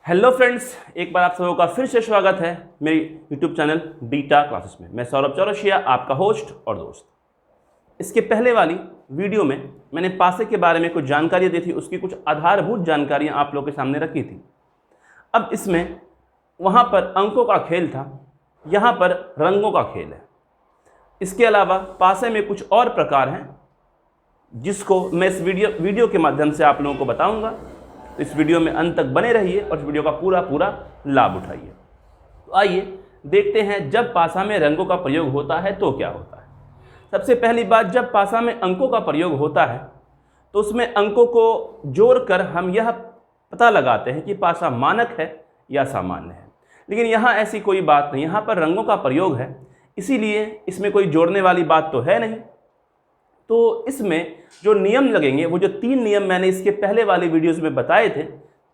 Hello friends, एक बार आप सबों का फिर से स्वागत है मेरी यूट्यूब चैनल बीटा क्लासेस में। मैं सौरभ चौरसिया, आपका होस्ट और दोस्त। इसके पहले वाली वीडियो में मैंने पासे के बारे में कुछ जानकारियाँ दी थी, उसकी कुछ आधारभूत जानकारियाँ आप लोगों के सामने रखी थी। अब इसमें वहाँ पर अंकों का खेल था, यहाँ पर रंगों का खेल है। इसके अलावा पासे में कुछ और प्रकार हैं जिसको मैं इस वीडियो के माध्यम से आप लोगों को बताऊँगा। तो इस वीडियो में अंत तक बने रहिए और इस वीडियो का पूरा लाभ उठाइए। तो आइए देखते हैं, जब पासा में रंगों का प्रयोग होता है तो क्या होता है। सबसे पहली बात, जब पासा में अंकों का प्रयोग होता है तो उसमें अंकों को जोड़कर हम यह पता लगाते हैं कि पासा मानक है या सामान्य है। लेकिन यहाँ ऐसी कोई बात नहीं, यहाँ पर रंगों का प्रयोग है, इसीलिए इसमें कोई जोड़ने वाली बात तो है नहीं। तो इसमें जो नियम लगेंगे, वो जो 3 नियम मैंने इसके पहले वाले वीडियोस में बताए थे,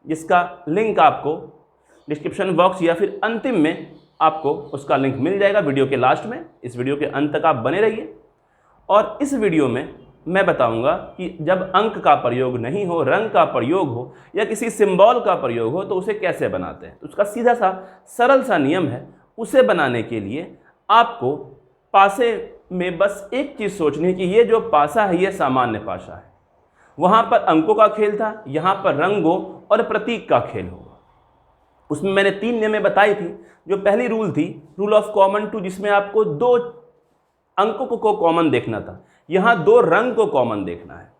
जिसका लिंक आपको डिस्क्रिप्शन बॉक्स या फिर अंतिम में आपको उसका लिंक मिल जाएगा वीडियो के लास्ट में। इस वीडियो के अंत तक आप बने रहिए। और इस वीडियो में मैं बताऊंगा कि जब अंक का प्रयोग नहीं हो, रंग का प्रयोग हो या किसी सिंबल का प्रयोग हो, तो उसे कैसे बनाते हैं। तो उसका सीधा सा सरल सा नियम है। उसे बनाने के लिए आपको पासे में बस एक चीज़ सोचनी है कि ये जो पासा है ये सामान्य पासा है। वहाँ पर अंकों का खेल था, यहाँ पर रंगों और प्रतीक का खेल होगा। उसमें मैंने 3 नियमें बताई थी। जो पहली रूल थी रूल ऑफ कॉमन टू, जिसमें आपको 2 अंकों को कॉमन देखना था, यहाँ 2 रंग को कॉमन देखना है।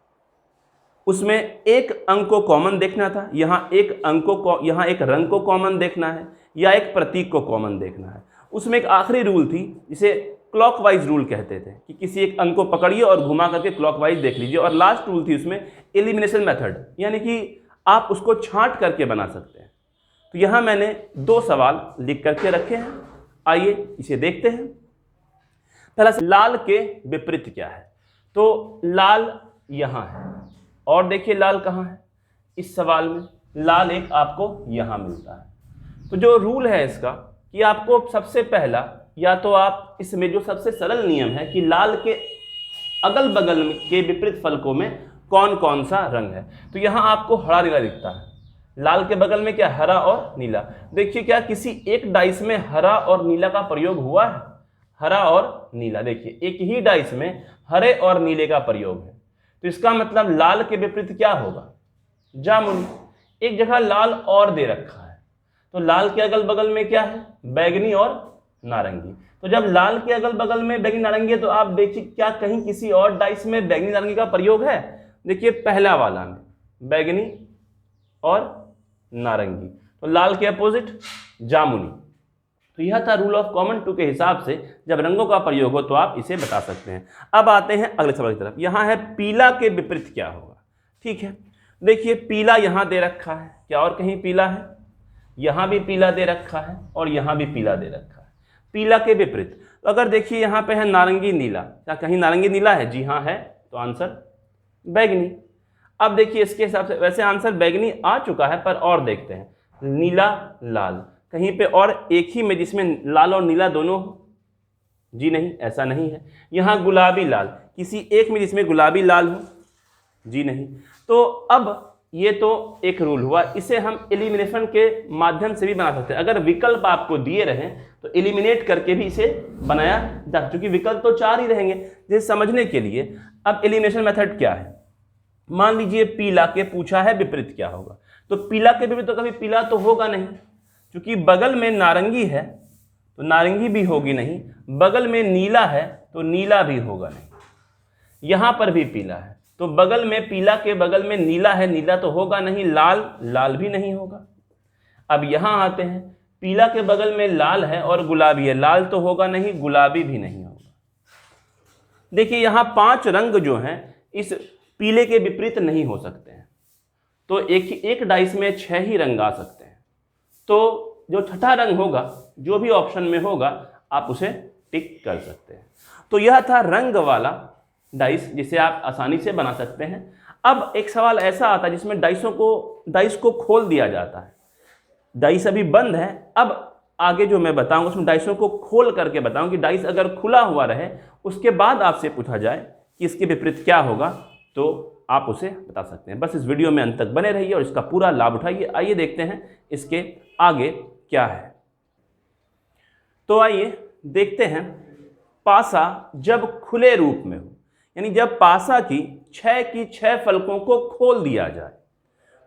उसमें एक अंक को कॉमन देखना था, यहाँ एक रंग को कॉमन देखना है या एक प्रतीक को कॉमन देखना है। उसमें एक आखिरी रूल थी जिसे क्लॉकवाइज रूल कहते थे कि किसी एक अंक को पकड़िए और घुमा करके क्लॉकवाइज देख लीजिए। और लास्ट रूल थी उसमें एलिमिनेशन मेथड, यानी कि आप उसको छांट करके बना सकते हैं। तो यहाँ मैंने 2 सवाल लिख करके रखे हैं, आइए इसे देखते हैं। पहला, लाल के विपरीत क्या है। तो लाल यहाँ है और देखिए लाल कहाँ है। इस सवाल में लाल एक आपको यहाँ मिलता है। तो जो रूल है इसका कि आपको सबसे पहला, या तो आप इसमें जो सबसे सरल नियम है कि लाल के अगल बगल के विपरीत फलकों में कौन कौन सा रंग है। तो यहाँ आपको हरा नीला दिखता है। लाल के बगल में क्या, हरा और नीला। देखिए क्या किसी एक डाइस में हरा और नीला का प्रयोग हुआ है। हरा और नीला, देखिए एक ही डाइस में हरे और नीले का प्रयोग है। तो इसका मतलब लाल के विपरीत क्या होगा, जामुनी। एक जगह लाल और दे रखा है, तो लाल के अगल बगल में क्या है, बैगनी और नारंगी। तो जब लाल के अगल बगल में बैगनी नारंगी है, तो आप देखिए क्या कहीं किसी और डाइस में बैगनी नारंगी का प्रयोग है। देखिए पहला वाला में बैगनी और नारंगी, तो लाल के अपोजिट जामुनी। तो यह था रूल ऑफ कॉमन टू के हिसाब से जब रंगों का प्रयोग हो तो आप इसे बता सकते हैं। अब आते हैं अगले सवाल की तरफ। यहाँ है पीला के विपरीत क्या होगा। ठीक है, देखिए पीला यहाँ दे रखा है, क्या और कहीं पीला है, यहाँ भी पीला दे रखा है और यहाँ भी पीला दे रखा है। पीला के विपरीत, तो अगर देखिए यहाँ पे है नारंगी नीला, क्या कहीं नारंगी नीला है, जी हाँ है, तो आंसर बैगनी। अब देखिए इसके हिसाब से वैसे आंसर बैगनी आ चुका है, पर और देखते हैं, नीला लाल कहीं पे और एक ही में जिसमें लाल और नीला दोनों हो, जी नहीं, ऐसा नहीं है। यहाँ गुलाबी लाल, किसी एक में जिसमें गुलाबी लाल हो, जी नहीं। तो अब ये तो एक रूल हुआ, इसे हम एलिमिनेशन के माध्यम से भी बना सकते हैं। अगर विकल्प आपको दिए रहें तो एलिमिनेट करके भी इसे बनाया जा, क्योंकि विकल्प तो 4 ही रहेंगे। जिसे समझने के लिए अब एलिमिनेशन मेथड क्या है, मान लीजिए पीला के पूछा है विपरीत क्या होगा। तो पीला के विपरीत तो कभी पीला तो होगा नहीं, क्योंकि बगल में नारंगी है तो नारंगी भी होगी नहीं, बगल में नीला है तो नीला भी होगा नहीं। यहाँ पर भी पीला है तो बगल में, पीला के बगल में नीला है, नीला तो होगा नहीं, लाल भी नहीं होगा। अब यहाँ आते हैं, पीला के बगल में लाल है और गुलाबी है, लाल तो होगा नहीं, गुलाबी भी नहीं होगा। देखिए यहाँ 5 रंग जो हैं इस पीले के विपरीत नहीं हो सकते हैं, तो एक डाइस में 6 ही रंग आ सकते हैं। तो जो छठा रंग होगा, जो भी ऑप्शन में होगा, आप उसे टिक कर सकते हैं। तो यह था रंग वाला डाइस, जिसे आप आसानी से बना सकते हैं। अब एक सवाल ऐसा आता है जिसमें डाइस को खोल दिया जाता है। डाइस अभी बंद है, अब आगे जो मैं बताऊंगा उसमें डाइसों को खोल करके बताऊं कि डाइस अगर खुला हुआ रहे उसके बाद आपसे पूछा जाए कि इसके विपरीत क्या होगा, तो आप उसे बता सकते हैं। बस इस वीडियो में अंत तक बने रहिए और इसका पूरा लाभ उठाइए। आइए देखते हैं इसके आगे क्या है। तो आइए देखते हैं, पासा जब खुले रूप में हो, यानी जब पासा की 6 फलकों को खोल दिया जाए।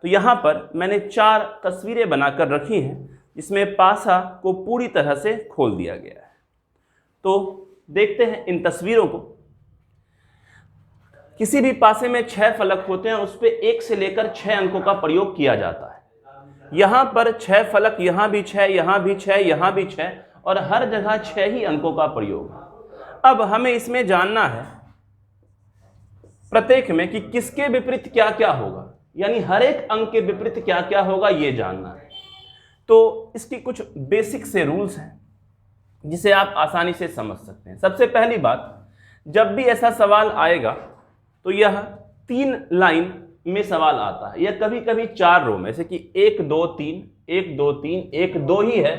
तो यहाँ पर मैंने 4 तस्वीरें बनाकर रखी हैं जिसमें पासा को पूरी तरह से खोल दिया गया है। तो देखते हैं इन तस्वीरों को। किसी भी पासे में 6 फलक होते हैं, उस पर 1 से लेकर 6 अंकों का प्रयोग किया जाता है। यहाँ पर 6 फलक, यहाँ भी 6, यहाँ भी 6, यहाँ भी 6 और हर जगह 6 ही अंकों का प्रयोग है। अब हमें इसमें जानना है प्रत्येक में कि किसके विपरीत क्या क्या होगा, यानी हर एक अंक के विपरीत क्या क्या होगा ये जानना है। तो इसकी कुछ बेसिक से रूल्स हैं जिसे आप आसानी से समझ सकते हैं। सबसे पहली बात, जब भी ऐसा सवाल आएगा तो यह 3 लाइन में सवाल आता है, यह कभी कभी 4 रो में, जैसे कि 1 2 3 1 2 3 1 2 ही है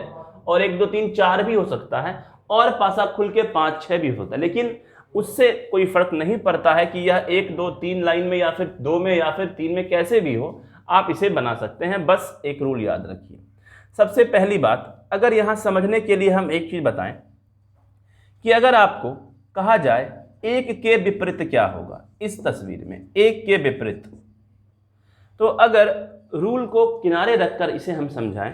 और 1 2 3 4 भी हो सकता है और पासा खुल के 5 6 भी होता है। लेकिन उससे कोई फर्क नहीं पड़ता है कि यह 1 2 3 लाइन में या फिर 2 में या फिर 3 में, कैसे भी हो आप इसे बना सकते हैं। बस एक रूल याद रखिए। सबसे पहली बात, अगर यहाँ समझने के लिए हम एक चीज बताएं कि अगर आपको कहा जाए 1 के विपरीत क्या होगा, इस तस्वीर में 1 के विपरीत, तो अगर रूल को किनारे रखकर इसे हम समझाएं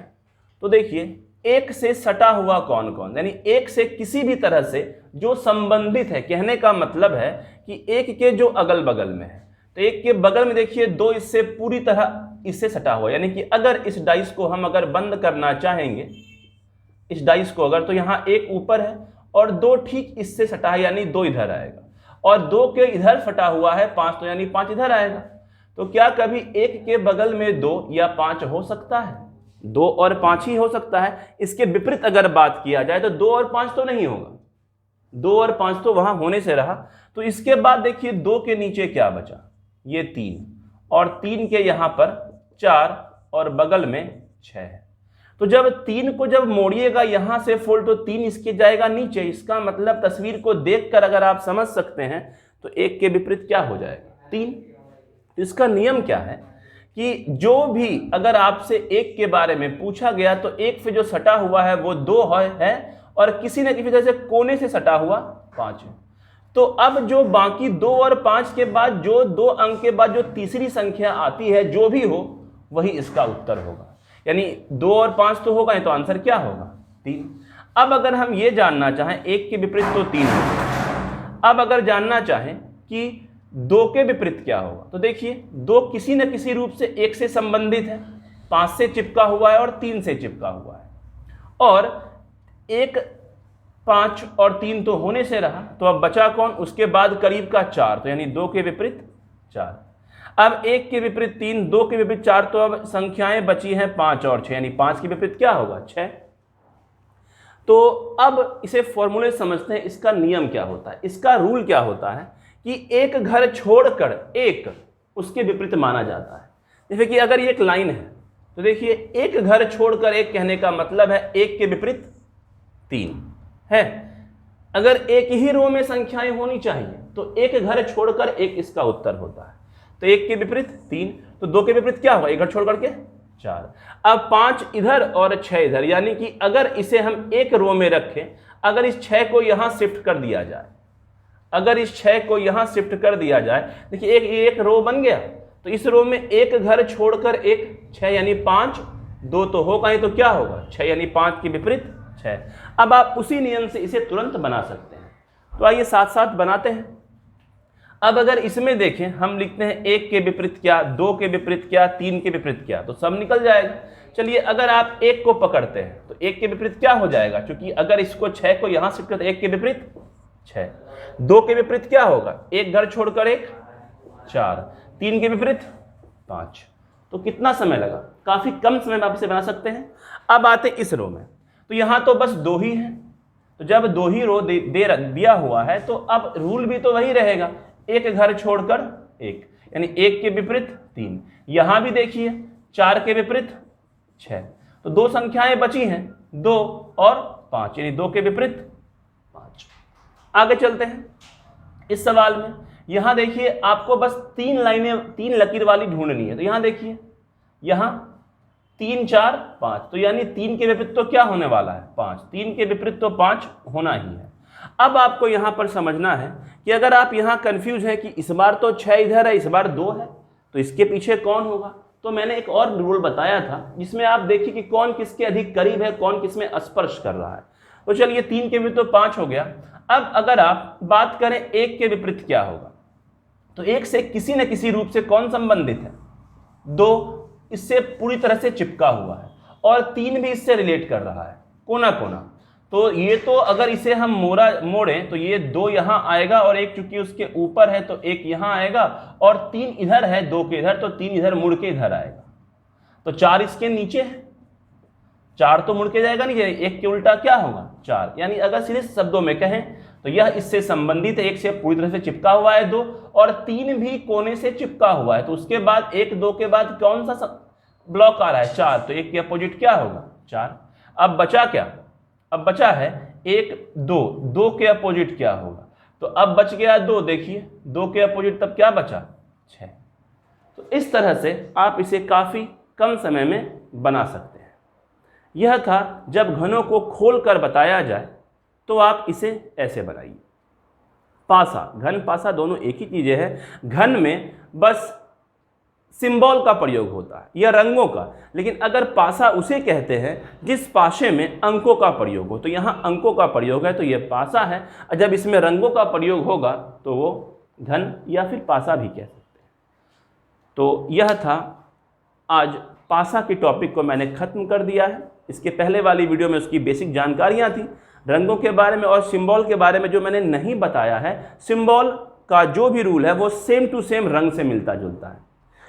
तो देखिए 1 से सटा हुआ कौन कौन, यानी 1 से किसी भी तरह से जो संबंधित है। कहने का मतलब है कि 1 के जो अगल बगल में है, तो 1 के बगल में देखिए 2 इससे पूरी तरह इससे सटा हुआ, यानी कि अगर इस डाइस को हम अगर बंद करना चाहेंगे, इस डाइस को अगर, तो यहाँ 1 ऊपर है और 2 ठीक इससे सटा है, यानी 2 इधर आएगा और 2 के इधर फटा हुआ है 5, तो यानी 5 इधर आएगा। तो क्या कभी 1 के बगल में 2 या 5 हो सकता है? 2 और 5 ही हो सकता है। इसके विपरीत अगर बात किया जाए तो 2 और 5 तो नहीं होगा, 2 और 5 तो वहां होने से रहा। तो इसके बाद देखिए 2 के नीचे क्या बचा, ये 3 और 3 के यहां पर 4 और बगल में 6 है। तो जब 3 को जब मोड़िएगा यहां से फोल्ड, तो 3 इसके जाएगा नीचे। इसका मतलब तस्वीर को देखकर अगर आप समझ सकते हैं तो 1 के विपरीत क्या हो जाएगा, 3। तो इसका नियम क्या है कि जो भी अगर आपसे 1 के बारे में पूछा गया तो 1 से जो सटा हुआ है वो 2 है और किसी न किसी तरह से कोने से सटा हुआ 5 है। तो अब जो बाकी 2 और 5 के बाद जो 2 अंक के बाद जो तीसरी संख्या आती है, जो भी हो वही इसका उत्तर होगा। यानी 2 और 5 तो होगा, तो आंसर क्या होगा, 3। अब अगर हम ये जानना चाहें 1 के विपरीत तो 3 होगा। अब अगर जानना चाहें कि 2 के विपरीत क्या होगा, तो देखिए 2 किसी न किसी रूप से 1 से संबंधित है, 5 से चिपका हुआ है और 3 से चिपका हुआ है, और 1 5 और 3 तो होने से रहा। तो अब बचा कौन, उसके बाद करीब का 4, तो यानी 2 के विपरीत 4। अब 1 के विपरीत 3, 2 के विपरीत 4, तो अब संख्याएं बची हैं 5 और 6, यानी 5 के विपरीत क्या होगा, 6। तो अब इसे फॉर्मूले समझते हैं, इसका नियम क्या होता है। इसका रूल क्या होता है कि एक घर छोड़कर एक उसके विपरीत माना जाता है। जैसे कि अगर ये एक लाइन है तो देखिए एक घर छोड़कर एक कहने का मतलब है 1 के विपरीत 3 है। अगर एक ही रो में संख्याएं होनी चाहिए तो एक घर छोड़कर एक इसका उत्तर होता है। तो 1 के विपरीत 3, तो 2 के विपरीत क्या होगा, एक घर छोड़ करके 4। अब 5 इधर और 6 इधर, यानी कि अगर इसे हम एक रो में रखें, अगर इस 6 को यहां शिफ्ट कर दिया जाए, अगर इस 6 को यहां शिफ्ट कर दिया जाए, देखिए एक रो बन गया। तो इस रो में एक घर छोड़कर एक 6, यानी 5, 2 तो होगा ही, तो क्या होगा 6, यानी 5 के विपरीत 6। अब आप उसी नियम से इसे तुरंत बना सकते हैं। तो आइए साथ साथ बनाते हैं। अब अगर इसमें देखें, हम लिखते हैं 1 के विपरीत क्या, 2 के विपरीत क्या, 3 के विपरीत क्या, तो सब निकल जाएगा। चलिए अगर आप 1 को पकड़ते हैं तो 1 के विपरीत क्या हो जाएगा, क्योंकि अगर इसको 6 को यहां शिफ्ट करते 1 के विपरीत 6। 2 के विपरीत क्या होगा, एक घर छोड़कर एक 4। 3 के विपरीत 5। तो कितना समय लगा, काफी कम समय में आप इसे बना सकते हैं। अब आते इस रो में, तो यहां तो बस 2 ही है, तो जब 2 ही रो दिया हुआ है तो अब रूल भी तो वही रहेगा, एक घर छोड़कर एक, यानी 1 के विपरीत 3। यहां भी देखिए 4 के विपरीत 6, तो 2 संख्याएं बची हैं 2 और 5, यानी 2 के विपरीत 5। आगे चलते हैं इस सवाल में। यहाँ देखिए आपको बस 3 लाइनें 3 लकीर वाली ढूंढनी है। तो यहाँ देखिए, यहाँ 3 4 5, तो यानी 3 के विपरीत तो क्या होने वाला है 5, 3 के विपरीत तो 5 होना ही है। अब आपको यहाँ पर समझना है कि अगर आप यहाँ कंफ्यूज हैं कि इस बार तो 6 इधर है, इस बार 2 है, तो इसके पीछे कौन होगा, तो मैंने एक और रूल बताया था जिसमें आप देखिए कि कौन किसके अधिक करीब है, कौन किसमें स्पर्श कर रहा है। तो चलिए 3 के विपरीत तो 5 हो गया। अब अगर आप बात करें 1 के विपरीत क्या होगा, तो 1 से किसी न किसी रूप से कौन संबंधित है, 2 इससे पूरी तरह से चिपका हुआ है और 3 भी इससे रिलेट कर रहा है कोना कोना। तो ये तो अगर इसे हम मोड़ें तो ये 2 यहाँ आएगा और 1 चूंकि उसके ऊपर है तो 1 यहाँ आएगा और 3 इधर है 2 के इधर, तो 3 इधर मुड़ के इधर आएगा। तो 4 इसके नीचे है, 4 तो मुड़ के जाएगा नीचे, 1 के उल्टा क्या होगा 4। यानी अगर सीधे शब्दों में कहें तो यह इससे संबंधित है, 1 से पूरी तरह से चिपका हुआ है 2 और 3 भी कोने से चिपका हुआ है। तो उसके बाद 1 2 के बाद कौन सा ब्लॉक आ रहा है 4, तो 1 के अपोजिट क्या होगा 4। अब बचा क्या, अब बचा है 1 2, 2 के अपोजिट क्या होगा, तो अब बच गया 2, देखिए 2 के अपोजिट तब क्या बचा 6। तो इस तरह से आप इसे काफ़ी कम समय में बना सकते हैं। यह था जब घनों को खोल कर बताया जाए तो आप इसे ऐसे बनाइए। पासा, घन पासा दोनों एक ही चीज़ें हैं। घन में बस सिंबल का प्रयोग होता है या रंगों का, लेकिन अगर पासा उसे कहते हैं जिस पासे में अंकों का प्रयोग हो। तो यहाँ अंकों का प्रयोग है तो यह पासा है, और जब इसमें रंगों का प्रयोग होगा तो वो घन या फिर पासा भी कह सकते हैं। तो यह था आज पासा के टॉपिक को मैंने ख़त्म कर दिया है। इसके पहले वाली वीडियो में उसकी बेसिक जानकारियाँ थी, रंगों के बारे में और सिंबल के बारे में जो मैंने नहीं बताया है। सिंबल का जो भी रूल है वो सेम टू सेम रंग से मिलता जुलता है।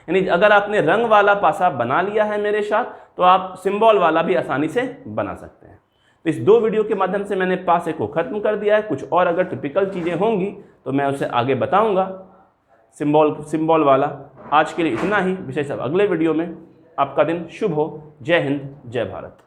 यानी अगर आपने रंग वाला पासा बना लिया है मेरे साथ तो आप सिंबल वाला भी आसानी से बना सकते हैं। तो इस 2 वीडियो के माध्यम से मैंने पासे को ख़त्म कर दिया है। कुछ और अगर टिपिकल चीज़ें होंगी तो मैं उसे आगे बताऊंगा सिंबल वाला। आज के लिए इतना ही, विषय सब अगले वीडियो में। आपका दिन शुभ हो। जय हिंद, जय भारत।